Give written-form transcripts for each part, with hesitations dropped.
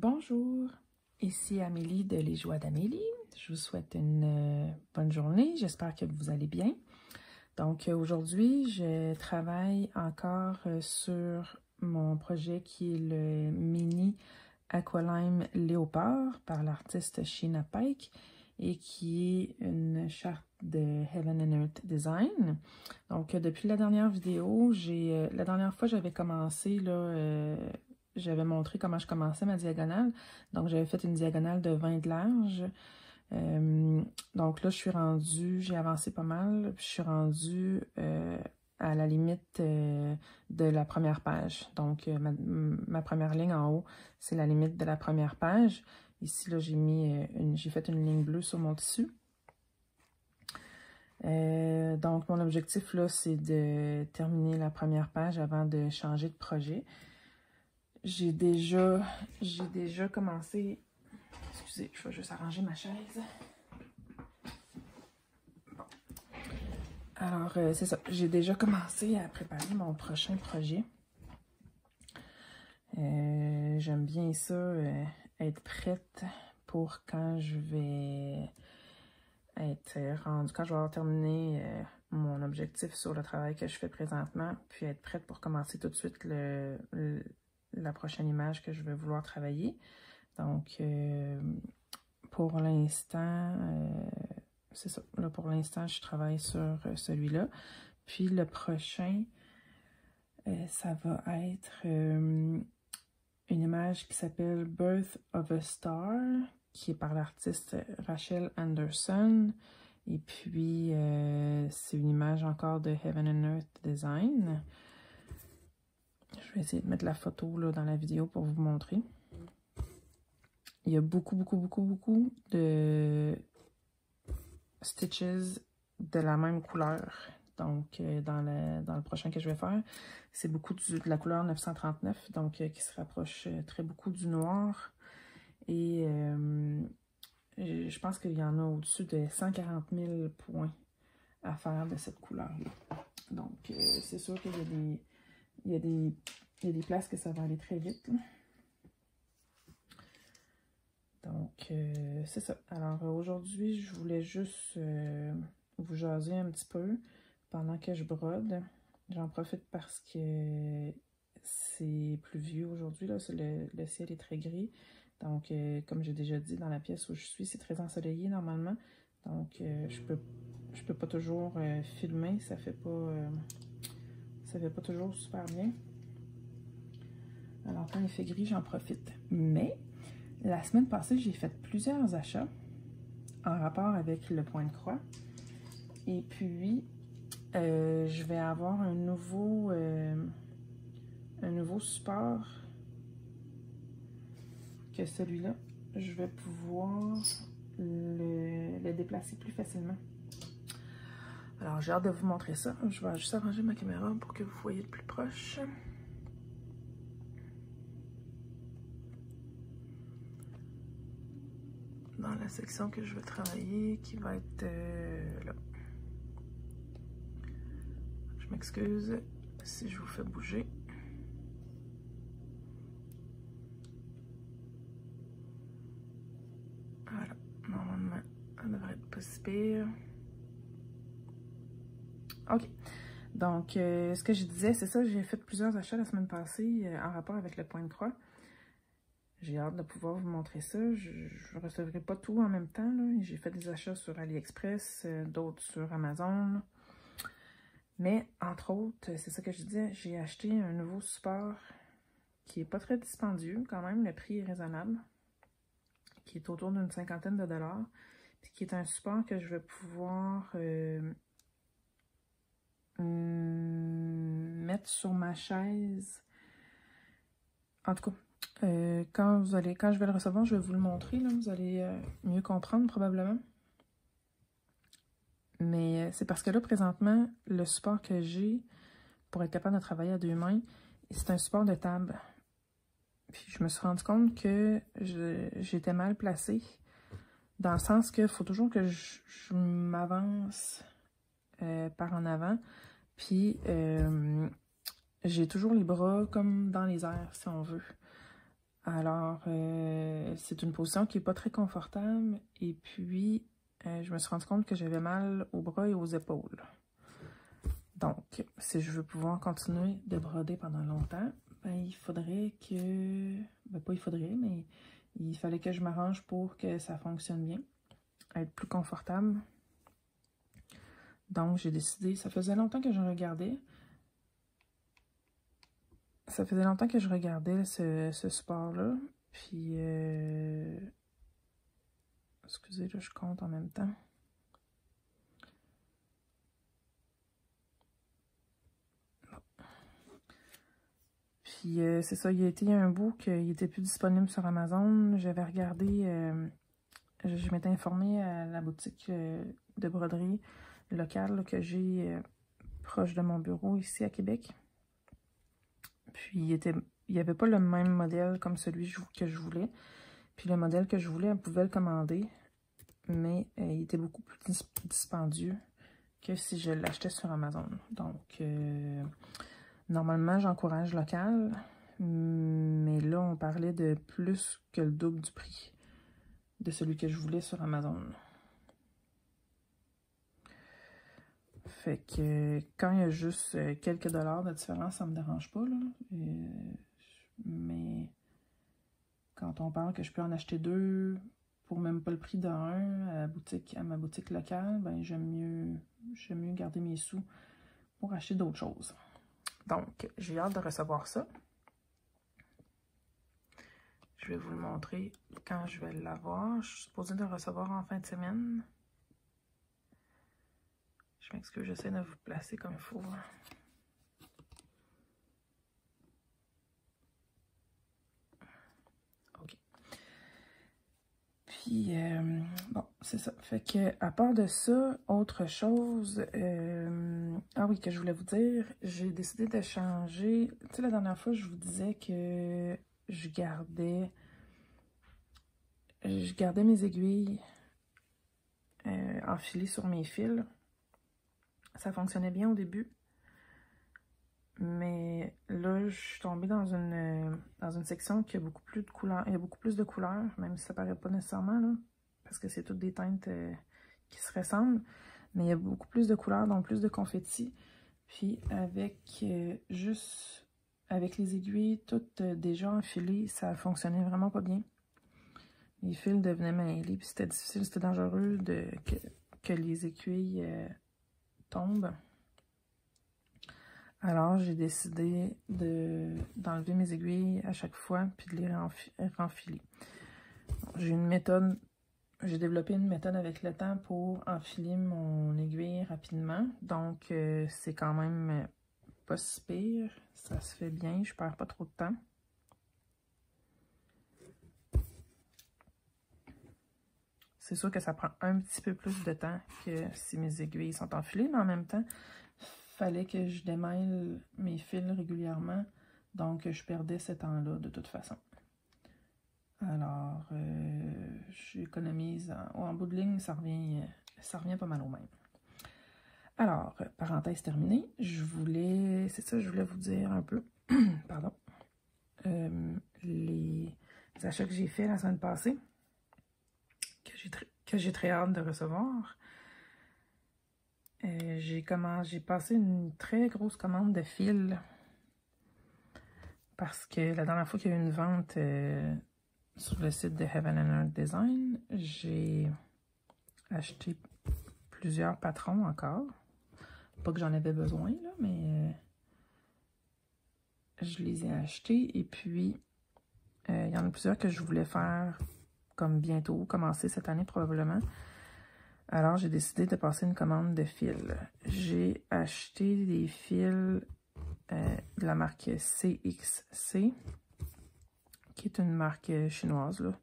Bonjour, ici Amélie de Les Joies d'Amélie. Je vous souhaite une bonne journée. J'espère que vous allez bien. Donc aujourd'hui, je travaille encore sur mon projet qui est le mini Aqualime Léopard par l'artiste Sheena Pike et qui est une charte de Heaven and Earth Design. Donc depuis la dernière vidéo, la dernière fois j'avais commencé là. J'avais montré comment je commençais ma diagonale. Donc, j'avais fait une diagonale de 20 de large. Donc là, je suis rendue, j'ai avancé pas mal. Je suis rendue à la limite de la première page. Donc, ma première ligne en haut, c'est la limite de la première page. Ici, là, j'ai fait une ligne bleue sur mon tissu. Donc, mon objectif, là, c'est de terminer la première page avant de changer de projet. J'ai déjà commencé. Excusez, je vais juste arranger ma chaise. Bon. Alors, c'est ça. J'ai déjà commencé à préparer mon prochain projet. J'aime bien ça, être prête pour quand je vais être rendue, quand je vais avoir terminé mon objectif sur le travail que je fais présentement, puis être prête pour commencer tout de suite la prochaine image que je vais vouloir travailler. Donc, pour l'instant, c'est ça. Là, pour l'instant, je travaille sur celui-là. Puis le prochain, ça va être une image qui s'appelle Birth of a Star, qui est par l'artiste Rachel Anderson. Et puis, c'est une image encore de Heaven and Earth Design. Je vais essayer de mettre la photo là, dans la vidéo pour vous montrer. Il y a beaucoup de stitches de la même couleur. Donc, dans le prochain que je vais faire, c'est beaucoup de la couleur 939, donc qui se rapproche très beaucoup du noir. Et je pense qu'il y en a au-dessus de 140 000 points à faire de cette couleur-là. Donc, c'est sûr qu'il y a des places que ça va aller très vite, là. Donc, c'est ça. Alors, aujourd'hui, je voulais juste vous jaser un petit peu pendant que je brode. J'en profite parce que c'est pluvieux aujourd'hui, là. Le ciel est très gris. Donc, comme j'ai déjà dit, dans la pièce où je suis, c'est très ensoleillé normalement. Donc, je peux pas toujours filmer. Ça fait pas toujours super bien. Alors, quand il fait gris, j'en profite. Mais la semaine passée, j'ai fait plusieurs achats en rapport avec le point de croix. Et puis, je vais avoir un nouveau support que celui-là. Je vais pouvoir le déplacer plus facilement. Alors, j'ai hâte de vous montrer ça. Je vais juste arranger ma caméra pour que vous voyez de plus proche. Dans la section que je vais travailler, qui va être là. Je m'excuse si je vous fais bouger. Voilà, normalement, ça devrait être pas si pire. OK. Donc, ce que je disais, c'est ça, j'ai fait plusieurs achats la semaine passée en rapport avec le point de croix. J'ai hâte de pouvoir vous montrer ça. Je ne recevrai pas tout en même temps. J'ai fait des achats sur AliExpress, d'autres sur Amazon. Mais, entre autres, c'est ça que je disais, j'ai acheté un nouveau support qui n'est pas très dispendieux. Quand même, le prix est raisonnable. Qui est autour d'une cinquantaine de dollars. Puis qui est un support que je vais pouvoir mettre sur ma chaise. En tout cas, quand je vais le recevoir, je vais vous le montrer. Là, vous allez mieux comprendre probablement. Mais c'est parce que là, présentement, le support que j'ai pour être capable de travailler à deux mains, c'est un support de table. Puis je me suis rendu compte que j'étais mal placée. Dans le sens qu'il faut toujours que je m'avance par en avant. Puis j'ai toujours les bras comme dans les airs, si on veut. Alors, c'est une position qui n'est pas très confortable. Et puis, je me suis rendu compte que j'avais mal aux bras et aux épaules. Donc, si je veux pouvoir continuer de broder pendant longtemps, ben, il faudrait que... Ben, pas il faudrait, mais il fallait que je m'arrange pour que ça fonctionne bien, être plus confortable. Donc, j'ai décidé... Ça faisait longtemps que je regardais. Ça faisait longtemps que je regardais ce sport-là. Puis, excusez, là, je compte en même temps. Puis, c'est ça, il y a été un bout qu'il n'était plus disponible sur Amazon. J'avais regardé, je m'étais informée à la boutique de broderie locale là, que j'ai proche de mon bureau ici à Québec. Puis, il n'y avait pas le même modèle comme celui que je voulais. Puis, le modèle que je voulais, elle pouvait le commander, mais il était beaucoup plus dispendieux que si je l'achetais sur Amazon. Donc, normalement, j'encourage local, mais là, on parlait de plus que le double du prix de celui que je voulais sur Amazon. Fait que quand il y a juste quelques dollars de différence, ça me dérange pas, là. Mais quand on parle que je peux en acheter deux pour même pas le prix d'un à ma boutique locale, ben j'aime mieux garder mes sous pour acheter d'autres choses. Donc, j'ai hâte de recevoir ça. Je vais vous le montrer quand je vais l'avoir. Je suis supposée de le recevoir en fin de semaine. Je m'excuse, j'essaie de vous placer comme il faut. OK. Puis, bon, c'est ça. Fait que, à part de ça, autre chose, ah oui, que je voulais vous dire, j'ai décidé de changer. Tu sais, la dernière fois, je vous disais que je gardais mes aiguilles enfilées sur mes fils. Ça fonctionnait bien au début. Mais là, je suis tombée dans une section qui a beaucoup plus de couleurs. Il y a beaucoup plus de couleurs, même si ça paraît pas nécessairement, là, parce que c'est toutes des teintes qui se ressemblent. Mais il y a beaucoup plus de couleurs, donc plus de confettis. Puis avec juste avec les aiguilles toutes déjà enfilées, ça fonctionnait vraiment pas bien. Les fils devenaient mêlés, puis c'était difficile, c'était dangereux que les aiguilles tombent. Alors, j'ai décidé d'enlever mes aiguilles à chaque fois, puis de les renfiler. J'ai développé une méthode avec le temps pour enfiler mon aiguille rapidement. Donc, c'est quand même pas si pire. Ça se fait bien, je perds pas trop de temps. C'est sûr que ça prend un petit peu plus de temps que si mes aiguilles sont enfilées, mais en même temps, fallait que je démêle mes fils régulièrement, donc je perdais ce temps-là de toute façon. Alors, j'économise, en bout de ligne, ça revient pas mal au même. Alors, parenthèse terminée, je voulais vous dire un peu, pardon, les achats que j'ai faits la semaine passée, que j'ai très hâte de recevoir. J'ai passé une très grosse commande de fils parce que la dernière fois qu'il y a eu une vente sur le site de Heaven and Earth Design, j'ai acheté plusieurs patrons encore. Pas que j'en avais besoin, là, mais je les ai achetés. Et puis, il y en a plusieurs que je voulais faire comme bientôt, commencer cette année probablement. Alors, j'ai décidé de passer une commande de fils. J'ai acheté des fils de la marque CXC, qui est une marque chinoise, là.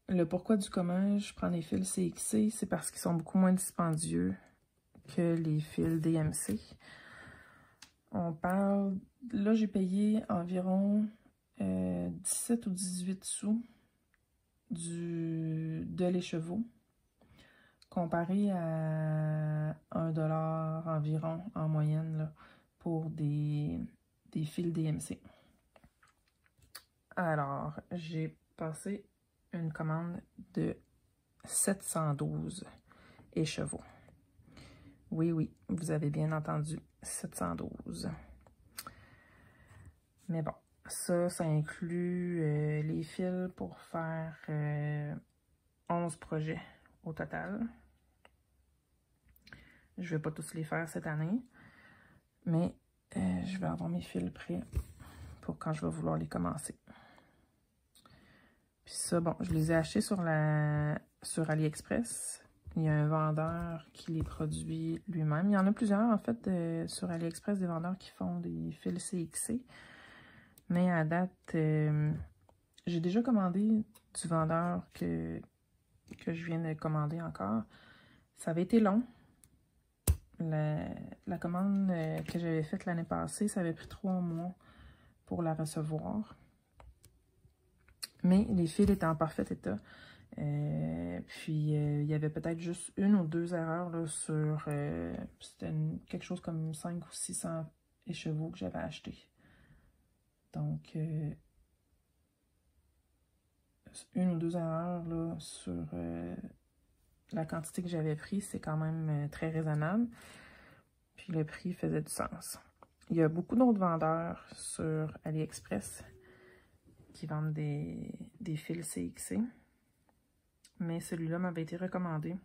Le pourquoi du comment je prends les fils CXC, c'est parce qu'ils sont beaucoup moins dispendieux que les fils DMC. On parle... Là, j'ai payé environ 17 ou 18 sous de l'écheveau, comparé à 1 $ environ en moyenne là, pour des fils DMC. Alors, j'ai passé une commande de 712 écheveaux. Oui, oui, vous avez bien entendu, 712. Mais bon, ça inclut les fils pour faire 11 projets au total. Je ne vais pas tous les faire cette année, mais je vais avoir mes fils prêts pour quand je vais vouloir les commencer. Puis ça, bon, je les ai achetés sur AliExpress. Il y a un vendeur qui les produit lui-même. Il y en a plusieurs, en fait, sur AliExpress, des vendeurs qui font des fils CXC. Mais à date, j'ai déjà commandé du vendeur que je viens de commander encore. Ça avait été long. La commande que j'avais faite l'année passée, ça avait pris 3 mois pour la recevoir. Mais les fils étaient en parfait état. Puis, il y avait peut-être juste 1 ou 2 erreurs là, sur... c'était quelque chose comme 500 ou 600 écheveaux que j'avais acheté. Donc, 1 ou 2 erreurs là, sur la quantité que j'avais pris, c'est quand même très raisonnable. Puis le prix faisait du sens. Il y a beaucoup d'autres vendeurs sur AliExpress qui vendent des fils CXC. Mais celui-là m'avait été recommandé.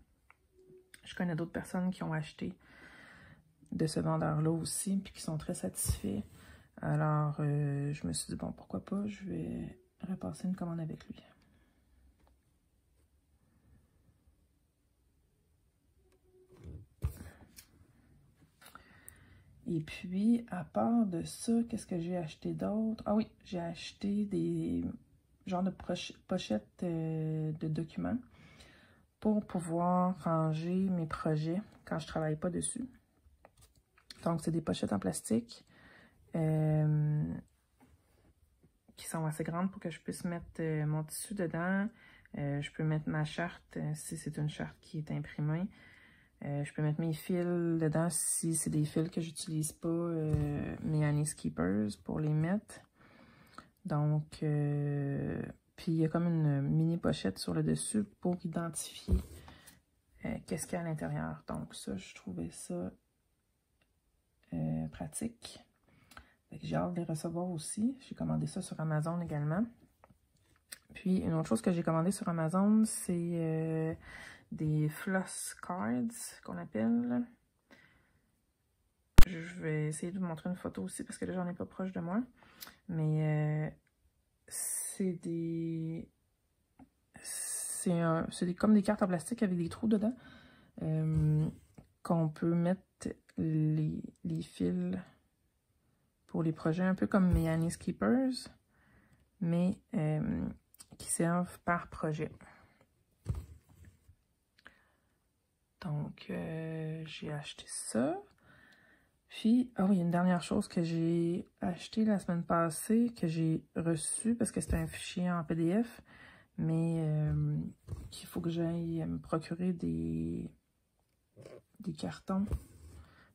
Je connais d'autres personnes qui ont acheté de ce vendeur-là aussi, puis qui sont très satisfaits. Alors, je me suis dit, bon, pourquoi pas, je vais repasser une commande avec lui. Et puis, à part de ça, qu'est-ce que j'ai acheté d'autre? Ah oui, j'ai acheté des genres de pochettes de documents pour pouvoir ranger mes projets quand je ne travaille pas dessus. Donc, c'est des pochettes en plastique qui sont assez grandes pour que je puisse mettre mon tissu dedans. Je peux mettre ma charte si c'est une charte qui est imprimée. Je peux mettre mes fils dedans si c'est des fils que j'utilise pas, mes Annie's Keepers pour les mettre. Donc, puis il y a comme une mini pochette sur le dessus pour identifier qu'est-ce qu'il y a à l'intérieur. Donc ça, je trouvais ça pratique. J'ai hâte de les recevoir aussi. J'ai commandé ça sur Amazon également. Puis une autre chose que j'ai commandé sur Amazon, c'est des floss cards qu'on appelle. Je vais essayer de vous montrer une photo aussi parce que là, j'en ai pas proche de moi. Mais c'est comme des cartes en plastique avec des trous dedans qu'on peut mettre les fils pour les projets, un peu comme mes Annie's Keepers, mais qui servent par projet. Donc, j'ai acheté ça. Puis, ah oui, une dernière chose que j'ai acheté la semaine passée, que j'ai reçu, parce que c'était un fichier en PDF, mais qu'il faut que j'aille me procurer des cartons,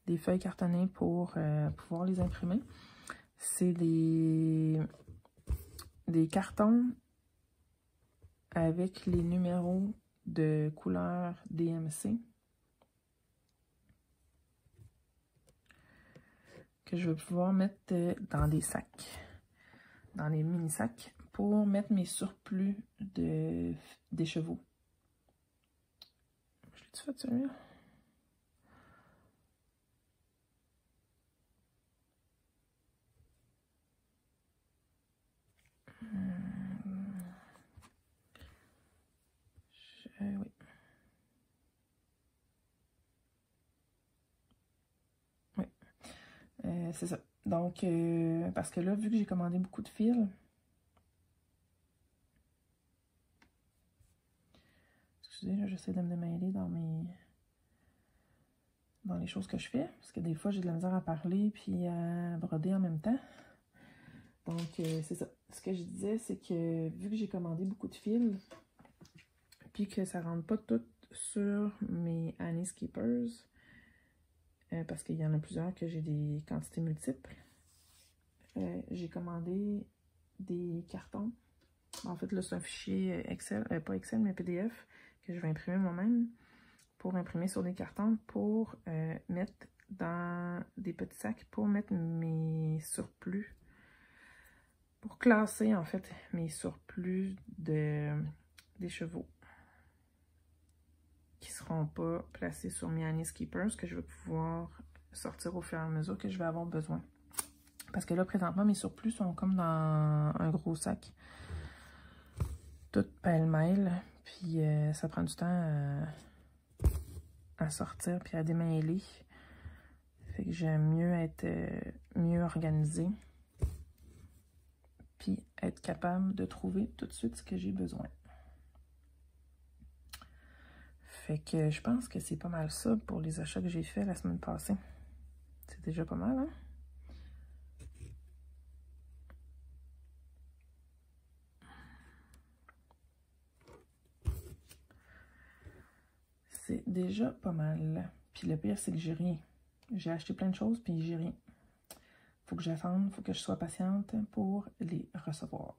des feuilles cartonnées pour pouvoir les imprimer. C'est des cartons avec les numéros de couleur DMC que je vais pouvoir mettre dans des sacs, dans les mini-sacs, pour mettre mes surplus d'écheveaux. Je l'ai-tu fait celui-là? Oui. Oui. C'est ça. Donc, parce que là, vu que j'ai commandé beaucoup de fils, excusez, là, j'essaie de me démêler dans les choses que je fais, parce que des fois, j'ai de la misère à parler puis à broder en même temps. Donc, c'est ça. Ce que je disais, c'est que vu que j'ai commandé beaucoup de fils, puis que ça rentre pas tout sur mes Annie's Keepers, parce qu'il y en a plusieurs que j'ai des quantités multiples, j'ai commandé des cartons. En fait, là, c'est un fichier Excel, pas Excel, mais PDF, que je vais imprimer moi-même pour imprimer sur des cartons pour mettre dans des petits sacs pour mettre mes surplus, pour classer en fait mes surplus des chevaux qui ne seront pas placés sur mes Annie's Keepers, que je vais pouvoir sortir au fur et à mesure que je vais avoir besoin. Parce que là, présentement, mes surplus sont comme dans un gros sac, tout pêle-mêle, puis ça prend du temps à sortir puis à démêler. Fait que j'aime mieux être mieux organisée, puis être capable de trouver tout de suite ce que j'ai besoin. Fait que je pense que c'est pas mal ça pour les achats que j'ai fait la semaine passée. C'est déjà pas mal, hein? C'est déjà pas mal. Puis le pire, c'est que j'ai rien. J'ai acheté plein de choses, puis j'ai rien. Faut que j'attende, faut que je sois patiente pour les recevoir.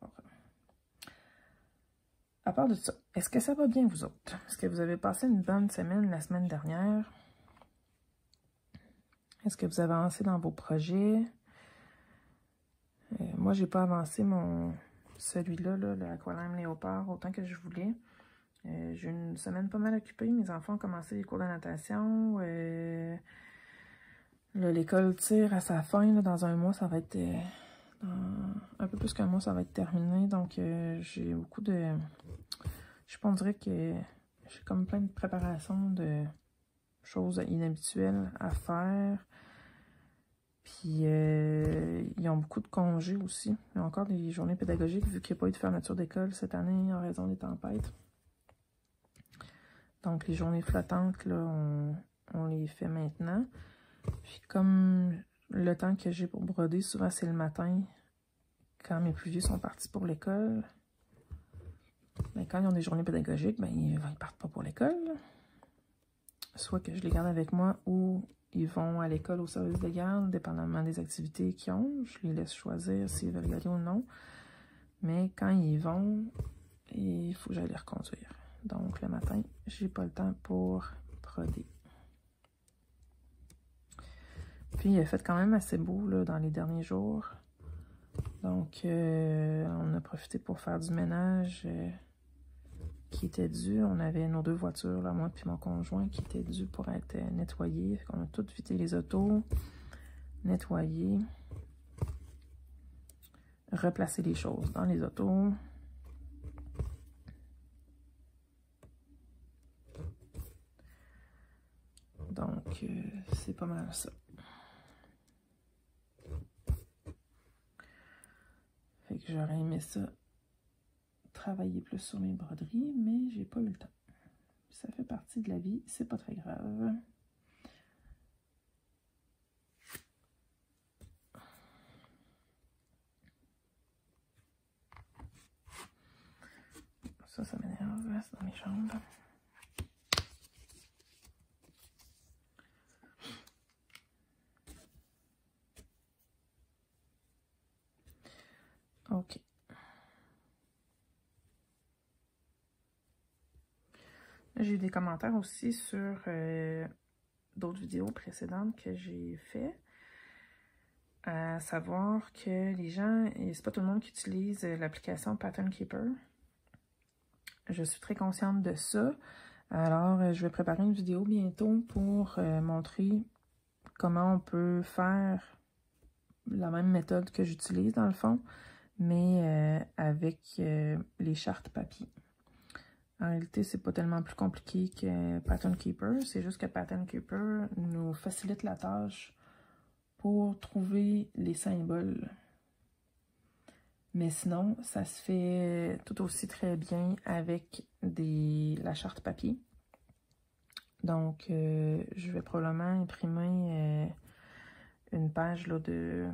À part de ça, est-ce que ça va bien, vous autres? Est-ce que vous avez passé une bonne semaine la semaine dernière? Est-ce que vous avez avancé dans vos projets? Moi, j'ai pas avancé celui-là, le Aqualime Léopard, autant que je voulais. J'ai une semaine pas mal occupée. Mes enfants ont commencé les cours de natation. L'école tire à sa fin. Là, dans un mois, ça va être... un peu plus qu'un mois, ça va être terminé. Donc, j'ai beaucoup de... Je sais pas, on dirait que j'ai comme plein de préparations de choses inhabituelles à faire. Puis, ils ont beaucoup de congés aussi. Il y a encore des journées pédagogiques vu qu'il n'y a pas eu de fermeture d'école cette année en raison des tempêtes. Donc, les journées flottantes, là, on les fait maintenant. Puis, comme le temps que j'ai pour broder, souvent, c'est le matin, quand mes plus vieux sont partis pour l'école. Mais quand ils ont des journées pédagogiques, ben, ils ne partent pas pour l'école. Soit que je les garde avec moi ou ils vont à l'école au service de garde, dépendamment des activités qu'ils ont. Je les laisse choisir s'ils veulent y aller ou non. Mais quand ils vont, il faut que j'aille les reconduire. Donc, le matin, j'ai pas le temps pour broder. Puis, il a fait quand même assez beau là, dans les derniers jours. Donc, on a profité pour faire du ménage qui était dû. On avait nos 2 voitures, là, moi et mon conjoint, qui étaient dues pour être nettoyées. On a tout vidé les autos, nettoyé, replacer les choses dans les autos. Donc, c'est pas mal ça. Fait que j'aurais aimé ça, travailler plus sur mes broderies, mais j'ai pas eu le temps. Ça fait partie de la vie, c'est pas très grave. Ça m'énerve, c'est dans mes jambes. OK. J'ai eu des commentaires aussi sur d'autres vidéos précédentes que j'ai fait. À savoir que les gens, et c'est pas tout le monde qui utilise l'application Pattern Keeper. Je suis très consciente de ça. Alors, je vais préparer une vidéo bientôt pour montrer comment on peut faire la même méthode que j'utilise dans le fond, mais avec les chartes papier. En réalité, c'est pas tellement plus compliqué que Pattern Keeper. C'est juste que Pattern Keeper nous facilite la tâche pour trouver les symboles. Mais sinon, ça se fait tout aussi très bien avec la charte papier. Donc, je vais probablement imprimer une page là, de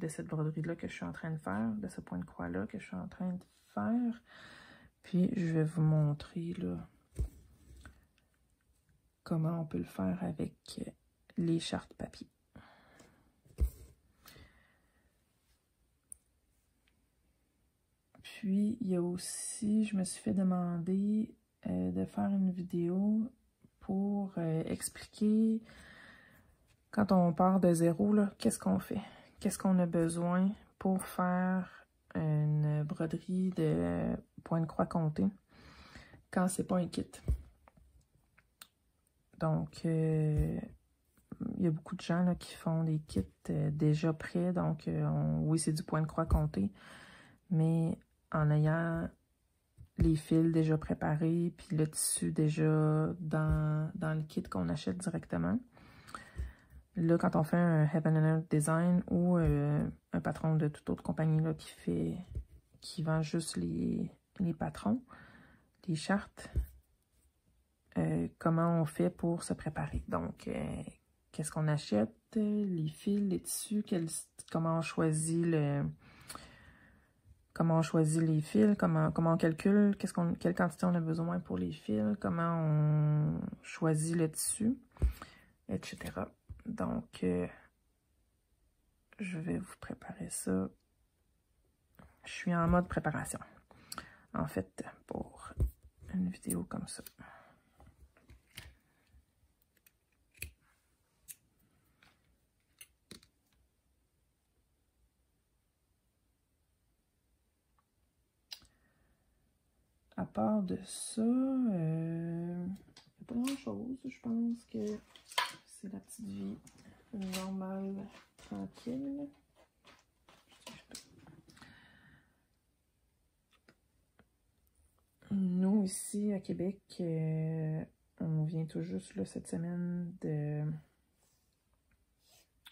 cette broderie-là que je suis en train de faire, de ce point de croix-là que je suis en train de faire. Puis, je vais vous montrer là, comment on peut le faire avec les chartes papier. Puis, il y a aussi, je me suis fait demander de faire une vidéo pour expliquer, quand on part de zéro, qu'est-ce qu'on fait? Qu'est-ce qu'on a besoin pour faire une broderie de point de croix compté quand c'est pas un kit? Donc, il y a beaucoup de gens là, qui font des kits déjà prêts. Donc, oui, c'est du point de croix compté, mais en ayant les fils déjà préparés, puis le tissu déjà dans le kit qu'on achète directement. Là, quand on fait un Heaven and Earth Design ou un patron de toute autre compagnie là, qui vend juste les patrons, les chartes, comment on fait pour se préparer. Donc, qu'est-ce qu'on achète, les fils, les tissus, comment on choisit les fils, comment on calcule, quelle quantité on a besoin pour les fils, comment on choisit le tissu, etc. Donc, je vais vous préparer ça. Je suis en mode préparation, en fait, pour une vidéo comme ça. À part de ça, il n'y a pas grand-chose. Je pense que c'est la petite vie normale, tranquille. Nous, ici, à Québec, on vient tout juste là, cette semaine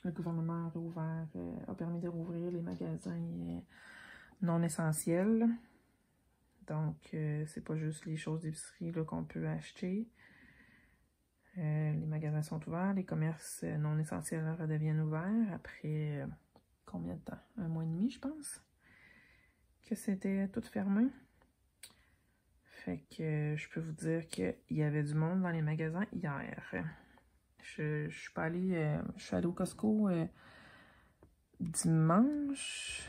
le gouvernement a rouvert, a permis de rouvrir les magasins non essentiels. Donc, c'est pas juste les choses d'épicerie qu'on peut acheter. Les magasins sont ouverts, les commerces non essentiels redeviennent ouverts après combien de temps? 1 mois et demi, je pense, que c'était tout fermé. Fait que je peux vous dire qu'il y avait du monde dans les magasins hier. Je suis pas allée, je suis allée au Costco dimanche.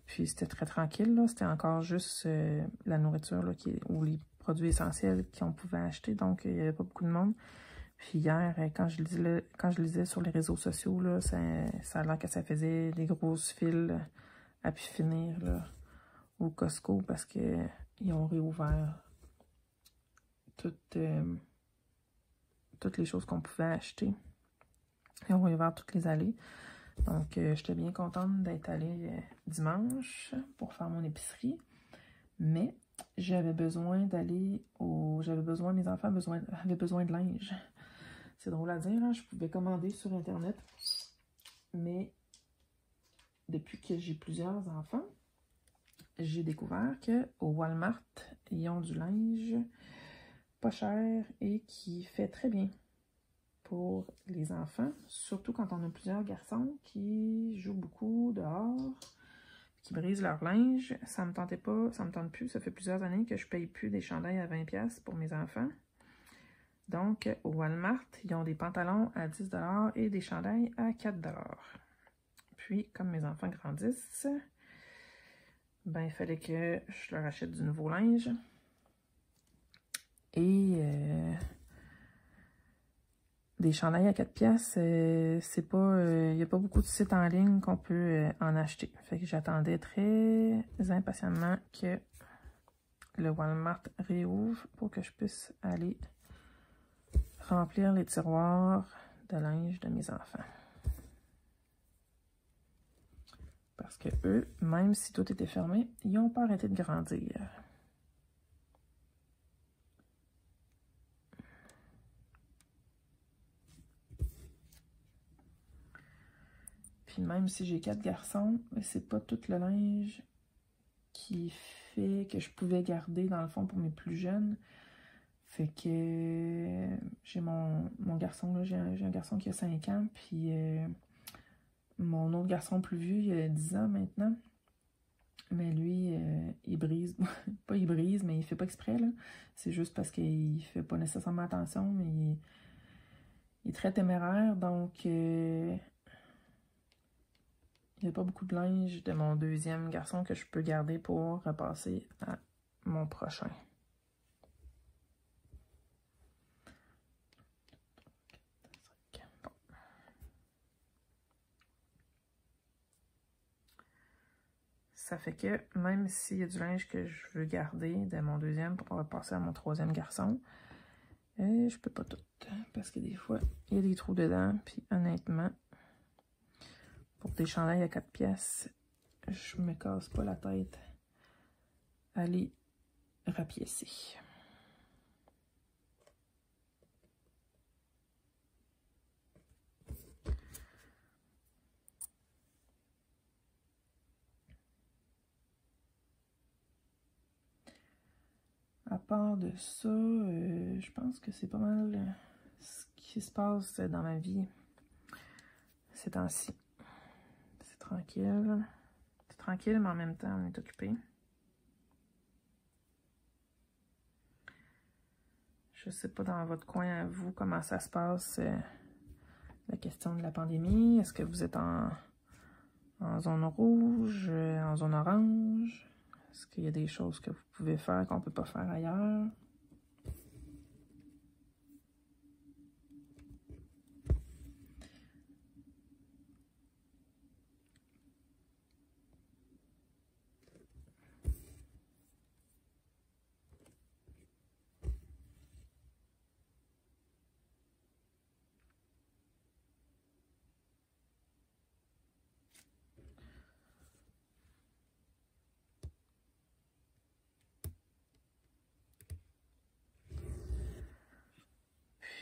Puis c'était très tranquille, là. C'était encore juste la nourriture là, ou les produits essentiels qu'on pouvait acheter. Donc, il n'y avait pas beaucoup de monde. Puis hier, quand je lisais sur les réseaux sociaux, là, ça a l'air que ça faisait des grosses files à pu finir là, au Costco parce qu'ils ont réouvert toutes les choses qu'on pouvait acheter. Ils ont réouvert toutes les allées. Donc, j'étais bien contente d'être allée dimanche pour faire mon épicerie. Mais j'avais besoin mes enfants avaient besoin de linge. C'est drôle à dire, hein? Je pouvais commander sur Internet. Mais depuis que j'ai plusieurs enfants, j'ai découvert qu'au Walmart, ils ont du linge pas cher et qui fait très bien pour les enfants, surtout quand on a plusieurs garçons qui jouent beaucoup dehors, qui brisent leur linge. Ça me tentait pas, ça me tente plus. Ça fait plusieurs années que je paye plus des chandails à 20$ pour mes enfants. Donc, au Walmart, ils ont des pantalons à 10$ et des chandails à 4$. Puis, comme mes enfants grandissent, ben, il fallait que je leur achète du nouveau linge. Et des chandails à 4$, c'est pas, il n'y a pas beaucoup de sites en ligne qu'on peut en acheter. Fait que j'attendais très impatiemment que le Walmart réouvre pour que je puisse aller remplir les tiroirs de linge de mes enfants. Parce que eux, même si tout était fermé, ils n'ont pas arrêté de grandir. Puis même si j'ai 4 garçons, c'est pas tout le linge qui fait que je pouvais garder dans le fond pour mes plus jeunes. Fait que j'ai mon garçon, là, j'ai un garçon qui a 5 ans, puis mon autre garçon plus vieux, il a 10 ans maintenant. Mais lui, il brise, pas il brise, mais il fait pas exprès, là. C'est juste parce qu'il fait pas nécessairement attention, mais il est très téméraire, donc il Il n'y a pas beaucoup de linge de mon deuxième garçon que je peux garder pour repasser à mon prochain. Bon. Ça fait que même s'il y a du linge que je veux garder de mon deuxième pour repasser à mon troisième garçon, je peux pas tout. Parce que des fois, il y a des trous dedans. Puis honnêtement, pour des chandails à 4 pièces, je me casse pas la tête à les rapiécer. À part de ça, je pense que c'est pas mal ce qui se passe dans ma vie ces temps-ci. C'est tranquille. C'est tranquille, mais en même temps, on est occupé. Je sais pas dans votre coin à vous comment ça se passe, la question de la pandémie. Est-ce que vous êtes en zone rouge, en zone orange? Est-ce qu'il y a des choses que vous pouvez faire qu'on peut pas faire ailleurs?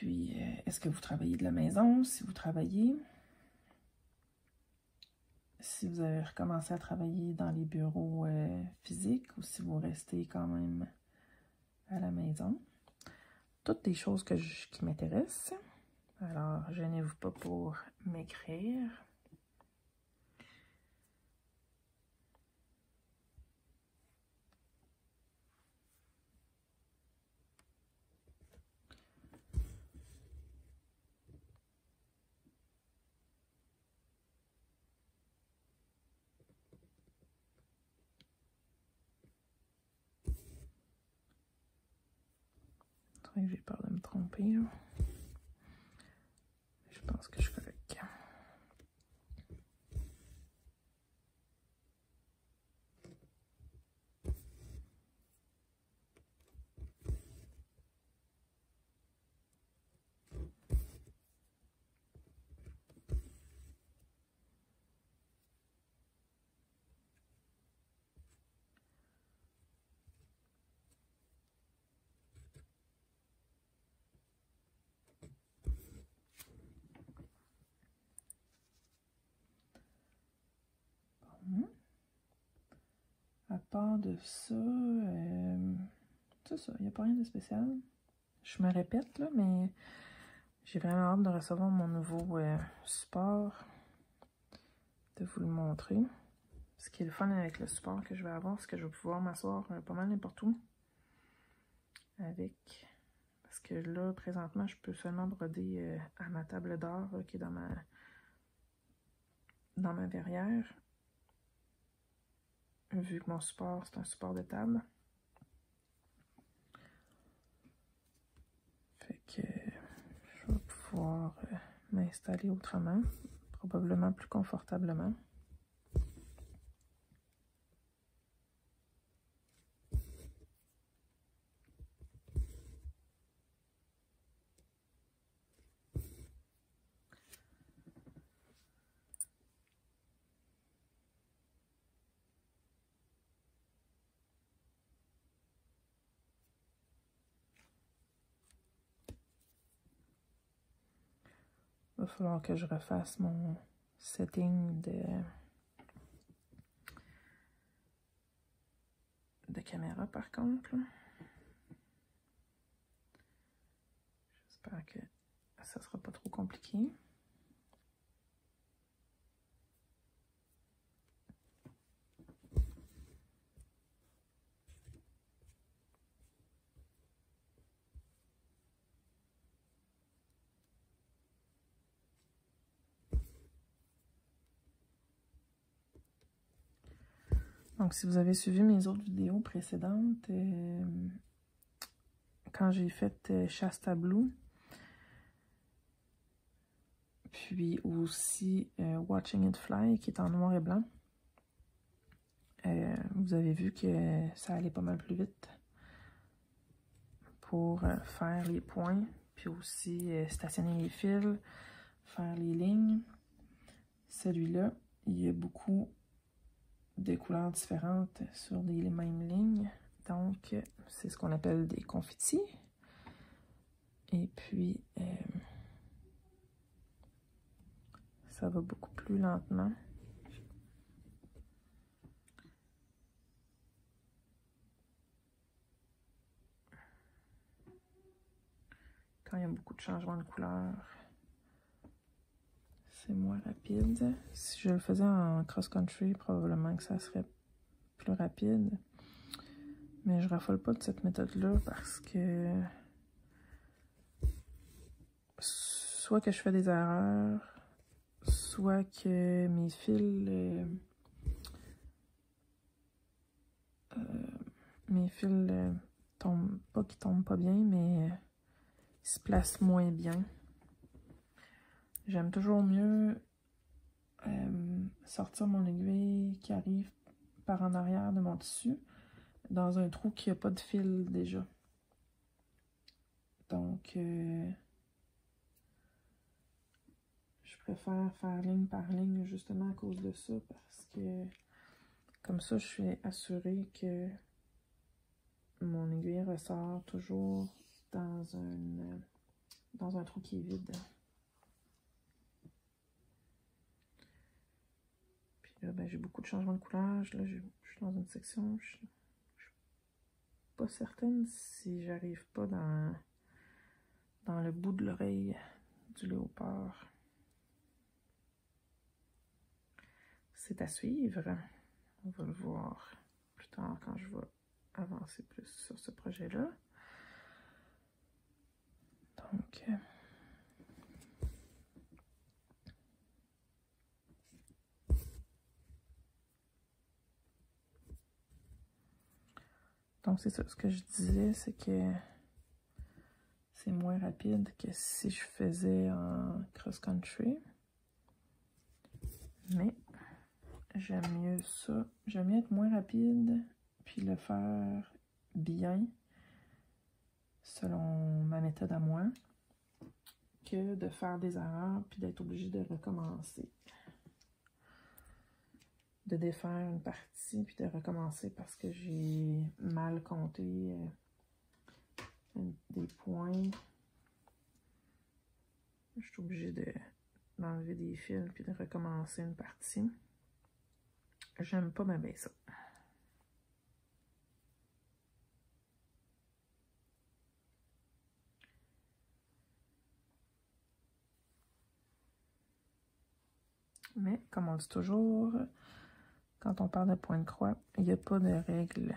Puis, est-ce que vous travaillez de la maison? Si vous travaillez, si vous avez recommencé à travailler dans les bureaux physiques ou si vous restez quand même à la maison. Toutes des choses qui m'intéressent. Alors, gênez-vous pas pour m'écrire. J'ai peur de me tromper, là. Je pense que je suis correct. À part de ça, c'est ça, il n'y a pas rien de spécial. Je me répète, là, mais j'ai vraiment hâte de recevoir mon nouveau support, de vous le montrer. Ce qui est le fun avec le support que je vais avoir, c'est que je vais pouvoir m'asseoir pas mal n'importe où avec. Parce que là, présentement, je peux seulement broder à ma table d'or qui est dans ma verrière. Vu que mon support, c'est un support de table. Fait que je vais pouvoir m'installer autrement, probablement plus confortablement. Il va falloir que je refasse mon setting de caméra par contre. J'espère que ça sera pas trop compliqué. Donc, si vous avez suivi mes autres vidéos précédentes, quand j'ai fait Shasta Blue, puis aussi Watching It Fly, qui est en noir et blanc, vous avez vu que ça allait pas mal plus vite pour faire les points, puis aussi stationner les fils, faire les lignes. Celui-là, il y a beaucoup de couleurs différentes sur les mêmes lignes. Donc, c'est ce qu'on appelle des confettis. Et puis, ça va beaucoup plus lentement. Quand il y a beaucoup de changements de couleur, c'est moins rapide. Si je le faisais en cross-country, probablement que ça serait plus rapide. Mais je raffole pas de cette méthode-là parce que soit que je fais des erreurs, soit que mes fils tombent pas, qu'ils tombent pas bien, mais ils se placent moins bien. J'aime toujours mieux sortir mon aiguille qui arrive par en arrière de mon tissu dans un trou qui n'a pas de fil déjà. Donc, je préfère faire ligne par ligne justement à cause de ça, parce que comme ça, je suis assurée que mon aiguille ressort toujours dans un trou qui est vide. Puis là, ben, j'ai beaucoup de changements de couleur. Là, je suis dans une section, je suis pas certaine si j'arrive pas dans le bout de l'oreille du léopard. C'est à suivre. On va le voir plus tard quand je vais avancer plus sur ce projet-là. Donc c'est ça, ce que je disais, c'est que c'est moins rapide que si je faisais en cross-country. Mais j'aime mieux ça. J'aime mieux être moins rapide, puis le faire bien, selon ma méthode à moi, que de faire des erreurs, puis d'être obligé de recommencer. De défaire une partie, puis de recommencer parce que j'ai mal compté des points. Je suis obligée d'enlever des fils, puis de recommencer une partie. J'aime pas bien ça. Mais, comme on dit toujours, quand on parle de point de croix, il n'y a pas de règle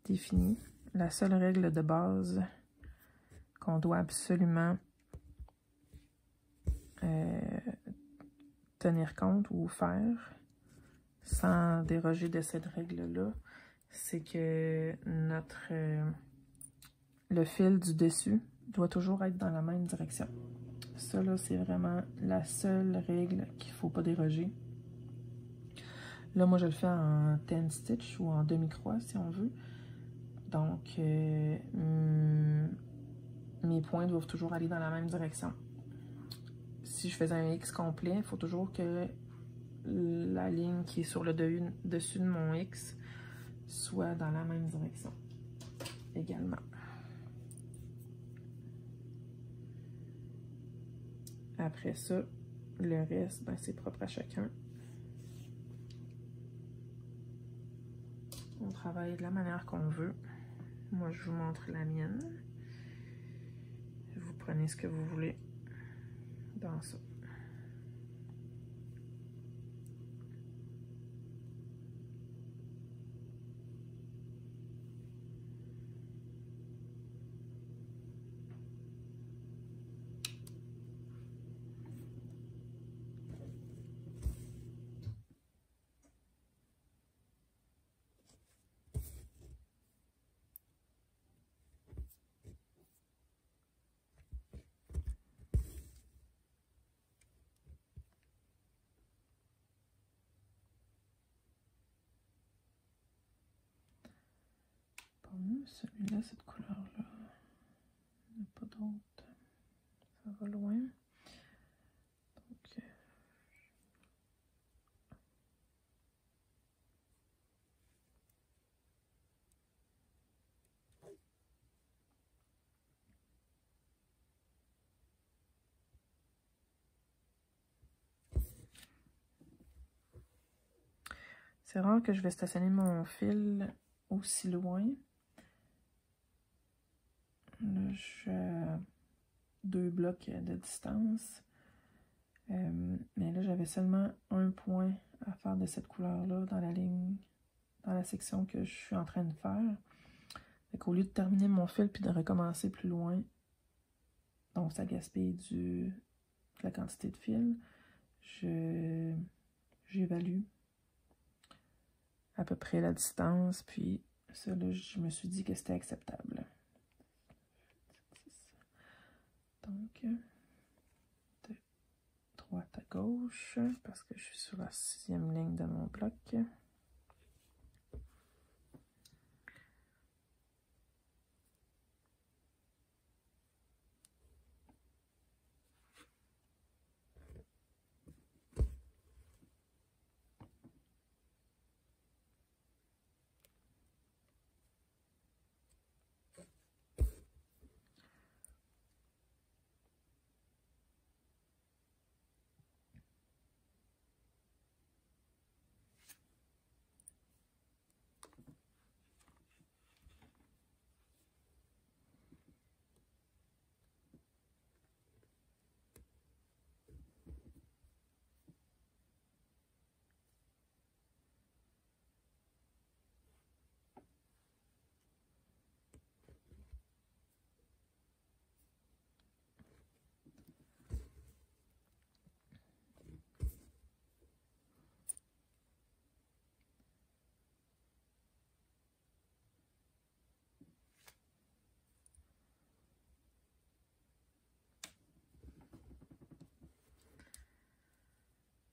définie. La seule règle de base qu'on doit absolument tenir compte ou faire, sans déroger de cette règle-là, c'est que le fil du dessus doit toujours être dans la même direction. Ça, là, c'est vraiment la seule règle qu'il ne faut pas déroger. Là, moi, je le fais en 10 stitch ou en demi-croix, si on veut. Donc, mes points doivent toujours aller dans la même direction. Si je faisais un X complet, il faut toujours que la ligne qui est sur le dessus de mon X soit dans la même direction également. Après ça, le reste, ben, c'est propre à chacun. On travaille de la manière qu'on veut. Moi, je vous montre la mienne. Vous prenez ce que vous voulez dans ça. celui-là, cette couleur-là, il n'y a pas d'autre. Ça va loin. Donc, c'est rare que je vais stationner mon fil aussi loin. Là, je suis à 2 blocs de distance. Mais là, j'avais seulement un point à faire de cette couleur-là dans la ligne, dans la section que je suis en train de faire. Fait qu'au lieu de terminer mon fil puis de recommencer plus loin, donc ça gaspille de la quantité de fil, j'évalue à peu près la distance, puis ça, là, je me suis dit que c'était acceptable. Donc, de droite à gauche, parce que je suis sur la 6e ligne de mon bloc.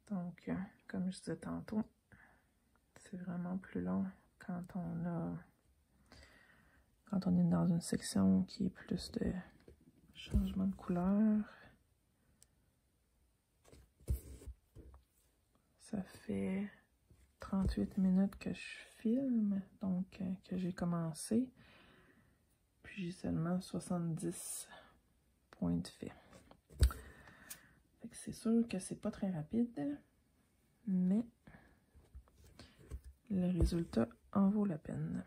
Donc, comme je disais tantôt, c'est vraiment plus long quand on est dans une section qui est plus de changement de couleur. Ça fait 38 minutes que je filme, donc que j'ai commencé. Puis j'ai seulement 70 points de fait. Fait que c'est sûr que c'est pas très rapide, mais le résultat en vaut la peine.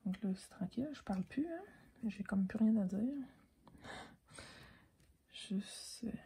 Donc là, c'est tranquille, je parle plus, hein? J'ai comme plus rien à dire. Juste... je l'ai fait.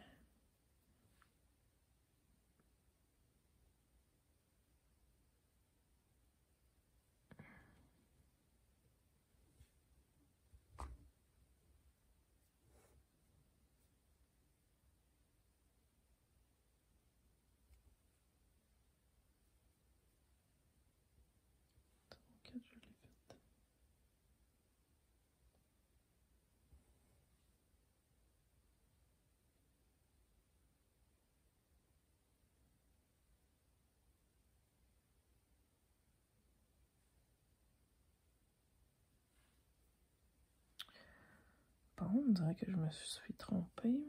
bon, on dirait que je me suis trompée.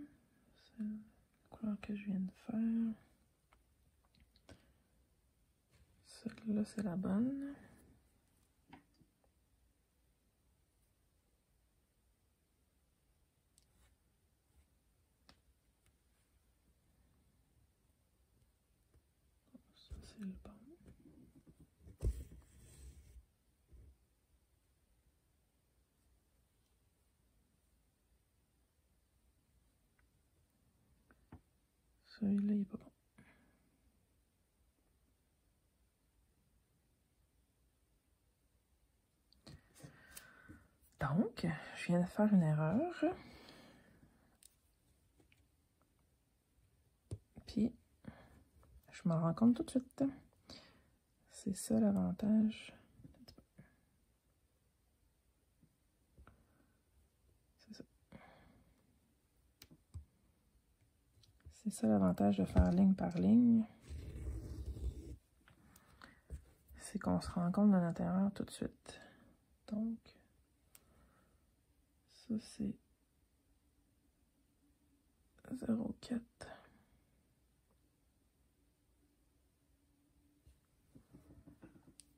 C'est la couleur que je viens de faire. Celle-là, c'est la bonne. Ça, c'est le bon. Celui-là, il est pas bon. Donc, je viens de faire une erreur. Puis, je m'en rends compte tout de suite. C'est ça l'avantage. C'est ça. C'est ça l'avantage de faire ligne par ligne. C'est qu'on se rend compte de notre erreur tout de suite. Donc, ça c'est 0,4.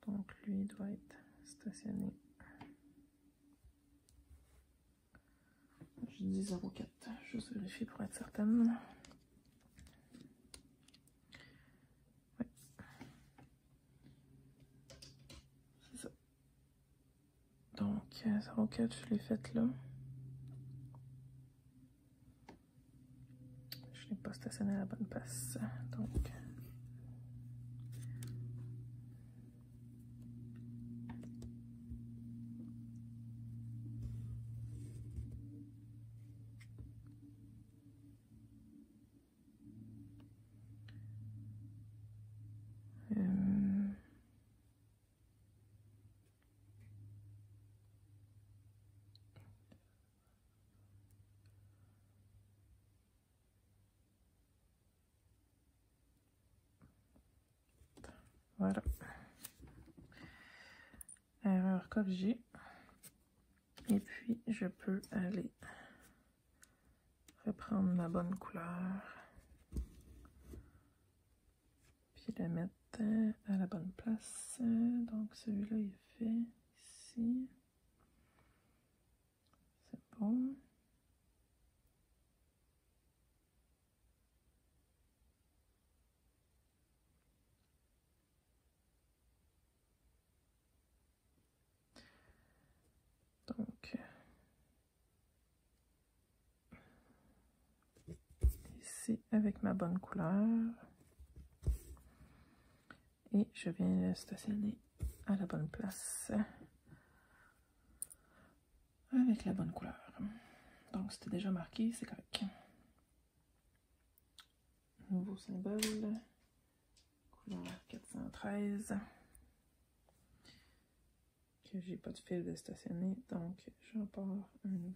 Donc, lui doit être stationné. Je dis 0,4. Juste vérifier pour être certaine. Oui. C'est ça. Donc, 0,4, je l'ai faite là. Je n'ai pas stationné à la bonne place. Donc, voilà. Erreur corrigée. Et puis, je peux aller reprendre ma bonne couleur. Puis la mettre à la bonne place. Donc, celui-là, il est fait ici. C'est bon. Donc, ici, avec ma bonne couleur. Et je viens le stationner à la bonne place. Avec la bonne couleur. Donc, c'était déjà marqué, c'est correct. Nouveau symbole. Couleur 413. Que j'ai pas de fil de stationner, donc j'en pars un nouveau.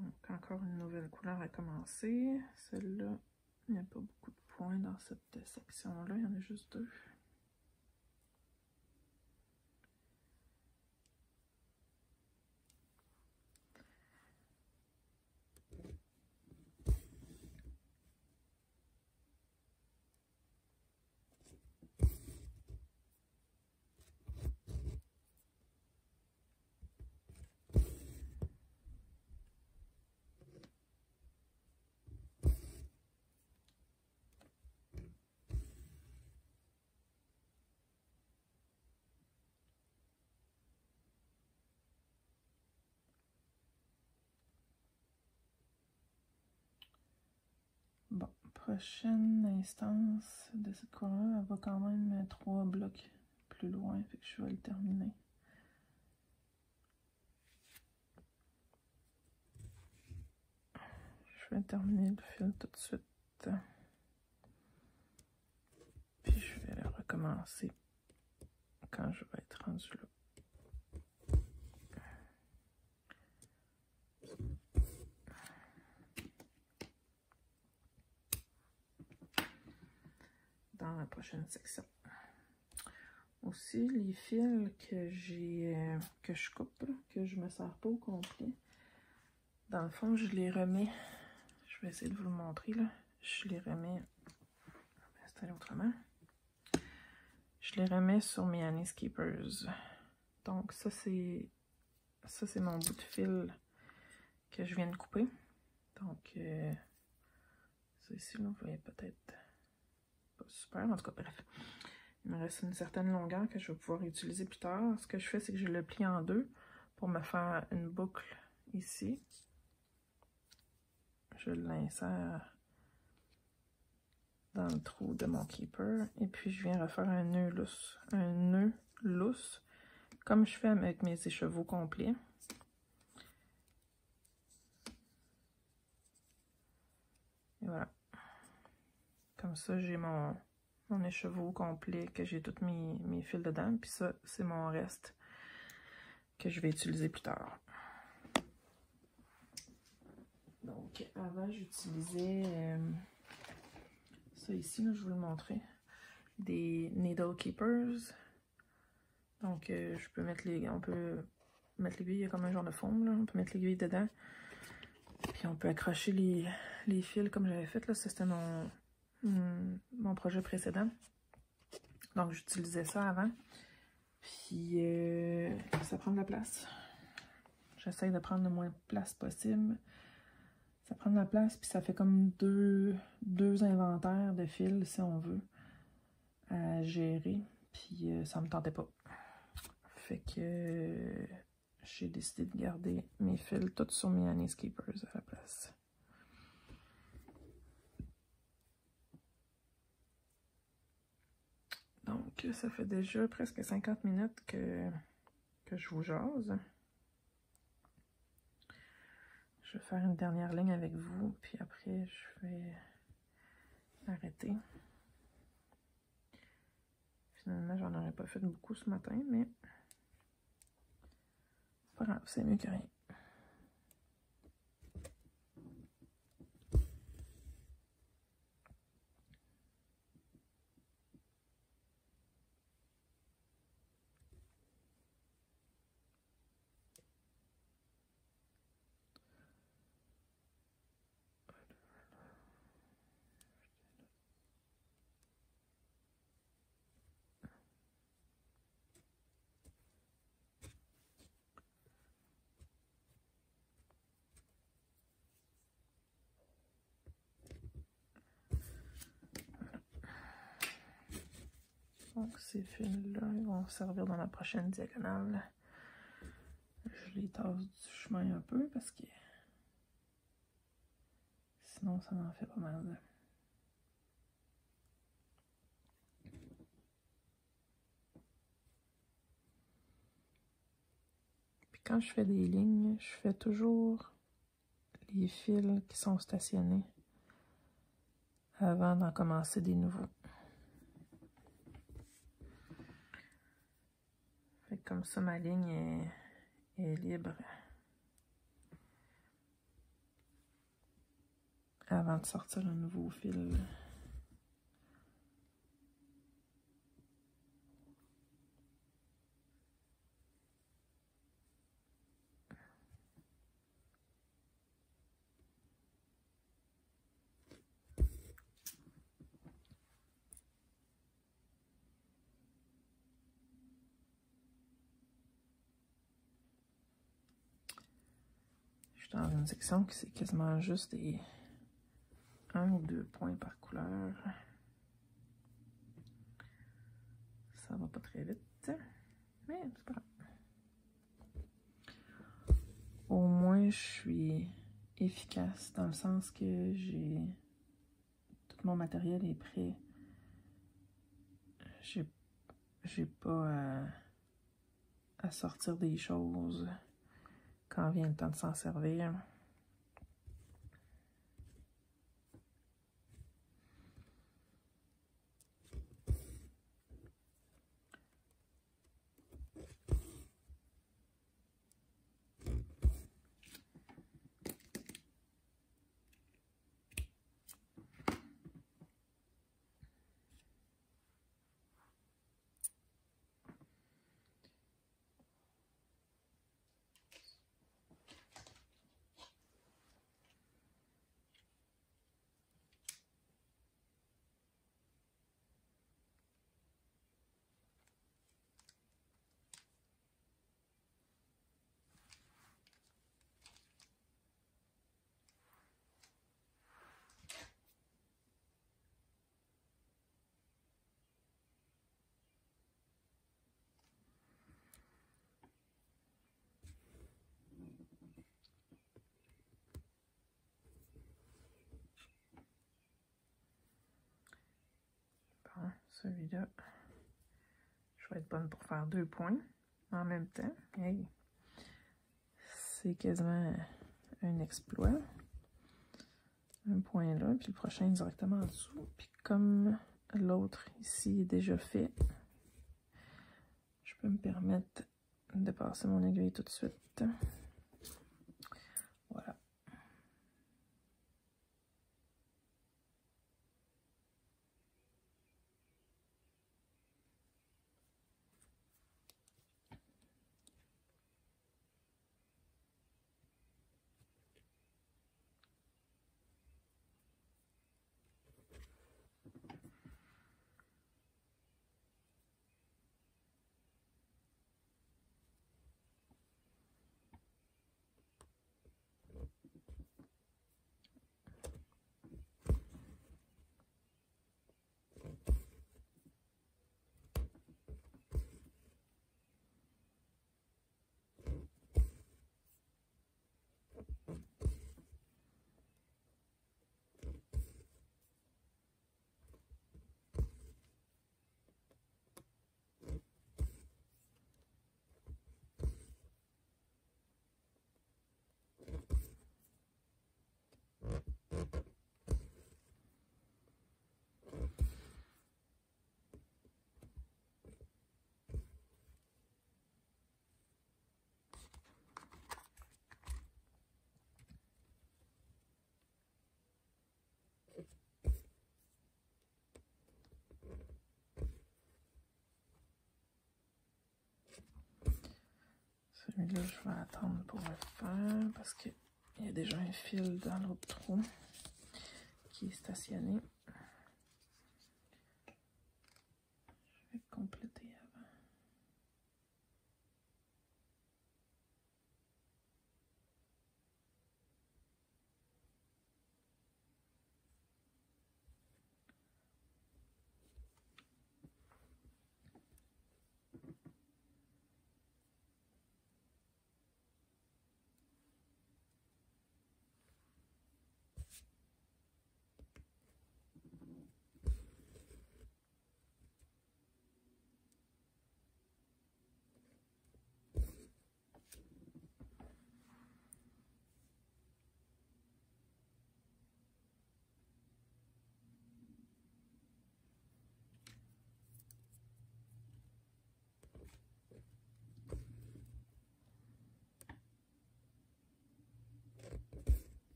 Donc, encore une nouvelle couleur à commencer. Celle-là, il n'y a pas beaucoup de points dans cette section-là. Il y en a juste 2. Bon, prochaine instance de cette couleur, elle va quand même 3 blocs plus loin, fait que je vais le terminer. Je vais terminer le fil tout de suite. Puis je vais recommencer quand je vais être rendu là. Dans la prochaine section. Aussi, les fils que je coupe, là, que je me sers pas au complet, dans le fond, je les remets, je vais essayer de vous le montrer, là, je les remets, je vais installer autrement, je les remets sur mes Annie's Keepers. Donc ça c'est mon bout de fil que je viens de couper. Donc ça ici, là, vous voyez peut-être pas super, en tout cas, bref. Il me reste une certaine longueur que je vais pouvoir utiliser plus tard. Ce que je fais, c'est que je le plie en 2 pour me faire une boucle ici. Je l'insère dans le trou de mon keeper. Et puis, je viens refaire un nœud lousse. Un nœud lousse, comme je fais avec mes écheveaux complets. Et voilà. Comme ça, j'ai mon écheveau complet, que j'ai tous mes fils dedans. Puis ça, c'est mon reste que je vais utiliser plus tard. Donc, avant, j'utilisais ça ici, là, je vais vous le montrer. Des Needle Keepers. Donc, je peux mettre on peut mettre l'aiguille, il y a comme un genre de forme, là. On peut mettre l'aiguille dedans. Puis, on peut accrocher les fils comme j'avais fait, là. Ça, c'était mon projet précédent. Donc, j'utilisais ça avant. Puis, ça prend de la place. J'essaye de prendre le moins de place possible. Ça prend de la place, puis ça fait comme deux inventaires de fils, si on veut, à gérer. Puis, ça me tentait pas. Fait que j'ai décidé de garder mes fils tous sur mes Annie's Keepers à la place. Donc, ça fait déjà presque 50 minutes que je vous jase. Je vais faire une dernière ligne avec vous, puis après, je vais arrêter. Finalement, j'en aurais pas fait beaucoup ce matin, mais c'est pas grave, c'est mieux que rien. Donc, ces fils-là, ils vont servir dans la prochaine diagonale. Je les tasse du chemin un peu parce que sinon, ça m'en fait pas mal. Puis quand je fais des lignes, je fais toujours les fils qui sont stationnés avant d'en commencer des nouveaux. Fait que comme ça, ma ligne est libre avant de sortir un nouveau fil. suis dans une section qui c'est quasiment juste des 1 ou 2 points par couleur. Ça va pas très vite, mais c'est pas grave. Au moins, je suis efficace dans le sens que tout mon matériel est prêt. J'ai pas à sortir des choses quand vient le temps de s'en servir. Bon, celui-là, je vais être bonne pour faire 2 points en même temps. Hey. C'est quasiment un exploit. Un point là, puis le prochain directement en dessous. Puis comme l'autre ici est déjà fait, je peux me permettre de passer mon aiguille tout de suite. Voilà. Celui-là, je vais attendre pour le faire parce qu'il y a déjà un fil dans l'autre trou qui est stationné. Je vais compléter avant.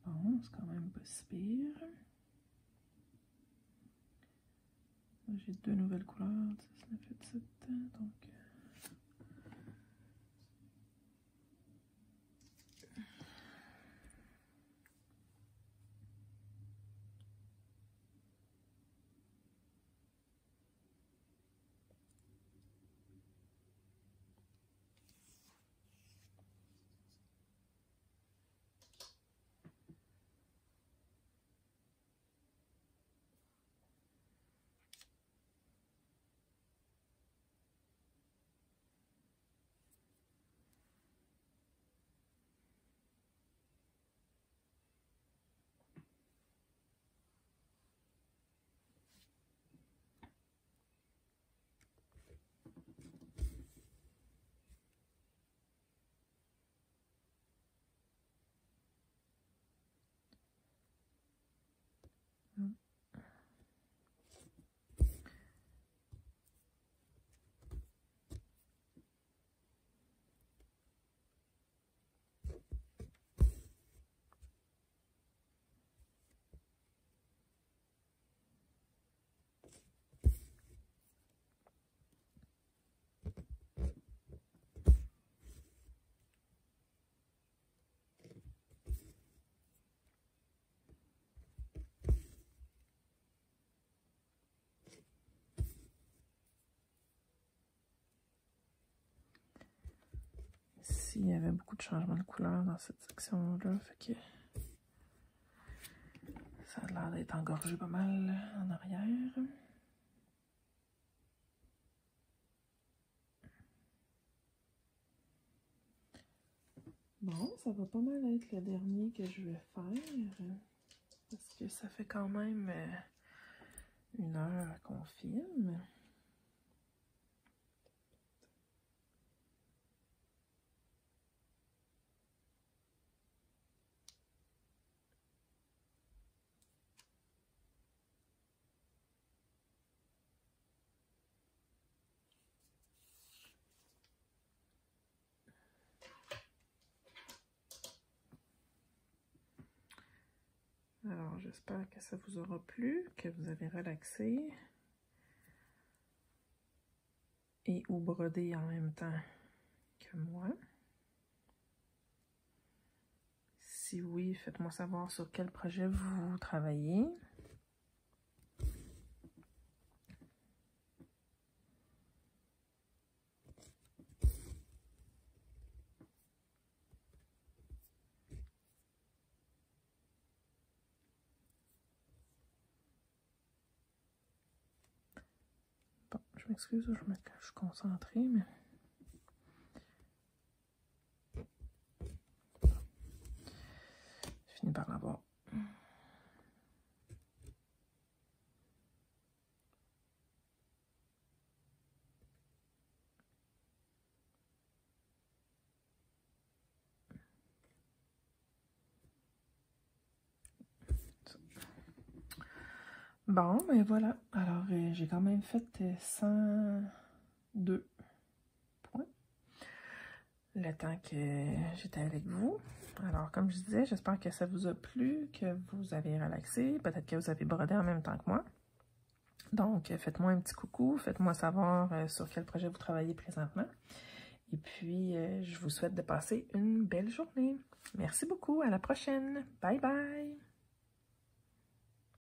Bon, c'est quand même pas si pire. J'ai 2 nouvelles couleurs, 19 et 17, donc... ici, il y avait beaucoup de changements de couleur dans cette section-là, fait que ça a l'air d'être engorgé pas mal en arrière. Bon, ça va pas mal être le dernier que je vais faire, parce que ça fait quand même 1 heure qu'on filme. Alors, j'espère que ça vous aura plu, que vous avez relaxé et ou brodé en même temps que moi. Si oui, faites-moi savoir sur quel projet vous travaillez. Bon, je m'excuse, je suis concentrée, mais... Je finis par l'avoir. Bon, ben voilà. Alors, j'ai quand même fait 102 points le temps que j'étais avec vous. Alors, comme je disais, j'espère que ça vous a plu, que vous avez relaxé, peut-être que vous avez brodé en même temps que moi. Donc, faites-moi un petit coucou, faites-moi savoir sur quel projet vous travaillez présentement. Et puis, je vous souhaite de passer une belle journée. Merci beaucoup, à la prochaine. Bye bye!